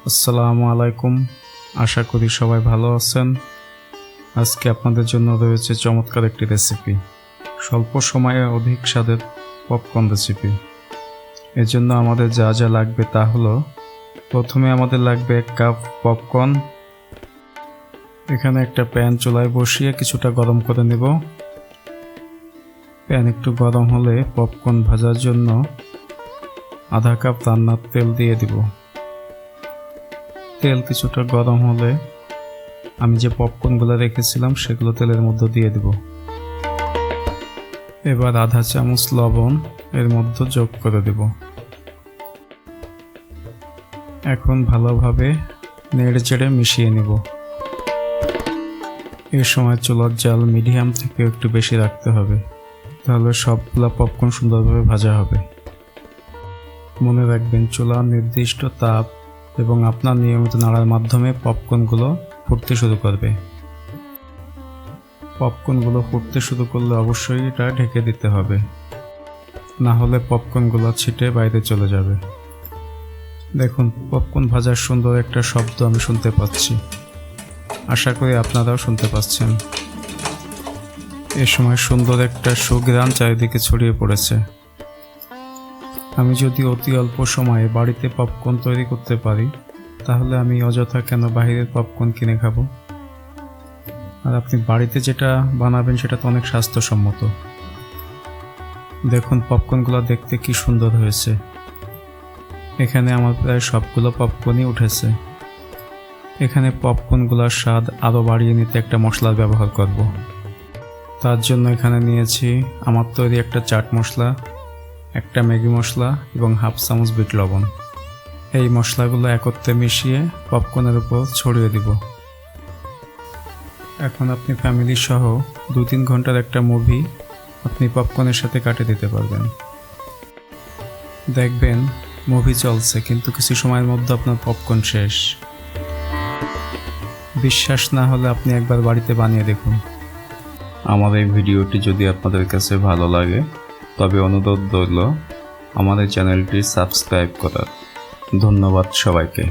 আসসালামু আলাইকুম। আশা করি সবাই ভালো আছেন। আজকে আপনাদের জন্য রয়েছে চমৎকার একটি রেসিপি, স্বল্প সময়ে অধিক স্বাদের পপকর্ন রেসিপি। এর জন্য আমাদের যা যা লাগবে তা হলো, প্রথমে আমাদের লাগবে 1 কাপ পপকর্ন। এখানে একটা প্যান চুলায় বসিয়ে কিছুটা গরম করে নেব। প্যান একটু গরম হলে পপকর্ন ভাজার জন্য আধা কাপ রান্নার তেল দিয়ে দিব। তেল কিছুটা গরম হলে আমি যে পপকর্নগুলো রেখেছিলাম সেগুলো তেলের মধ্যে দিয়ে দেব। এবার আধা চামচ লবণ এর মধ্যে যোগ করে দেব। এখন ভালোভাবে নেড়েচেড়ে মিশিয়ে নেব। এই সময় চুলার জাল মিডিয়াম থেকে একটু বেশি রাখতে হবে, তাহলে সবগুলা পপকর্ন সুন্দরভাবে ভাজা হবে। মনে রাখবেন, চুলার নির্দিষ্ট তাপ এবং আপনার নিয়মিত নাড়ার মাধ্যমে পপকর্নগুলো ফুটতে শুরু করবে। পপকর্নগুলো ফুটতে শুরু করলে অবশ্যই এটা ঢেকে দিতে হবে, না হলে পপকর্নগুলো ছিটে বাইরে চলে যাবে। দেখুন, পপকর্ন ভাজার সুন্দর একটা শব্দ আমি শুনতে পাচ্ছি। আশা করি আপনারাও শুনতে পাচ্ছেন। এ সময় সুন্দর একটা সুঘ্রাণ চারিদিকে ছড়িয়ে পড়েছে। আমি যদি অতি অল্প সময়ে বাড়িতে পপকর্ন তৈরি করতে পারি, তাহলে আমি অযথা কেন বাইরের পপকর্ন কিনে খাবো? আর আপনি বাড়িতে যেটা বানাবেন সেটা তো অনেক স্বাস্থ্যসম্মত। দেখুন, পপকর্নগুলো দেখতে কি সুন্দর হয়েছে। এখানে আমার প্রায় সবগুলো পপকর্নই উঠেছে। এখানে পপকর্নগুলোর স্বাদ আরও বাড়িয়ে নিতে একটা মশলার ব্যবহার করব। তার জন্য এখানে নিয়েছি আমার তৈরি একটা চাট মশলা, একটা ম্যাগি মশলা এবং হাফ চামচ বিট লবণ। এই মশলাগুলো একত্রে মিশিয়ে পপকর্নের উপর ছড়িয়ে দিব। এখন আপনি ফ্যামিলি সহ 2-3 ঘন্টার একটা মুভি আপনি পপকর্নের সাথে কাটিয়ে দিতে পারবেন। দেখবেন মুভি চলছে, কিন্তু কিছু সময়ের মধ্যে আপনার পপকর্ন শেষ। বিশ্বাস না হলে আপনি একবার বাড়িতে বানিয়ে দেখুন। আমার এই ভিডিওটি যদি আপনাদের কাছে ভালো লাগে, তবে অনুরোধ রইল আমাদের চ্যানেলটি সাবস্ক্রাইব করার। ধন্যবাদ সবাইকে।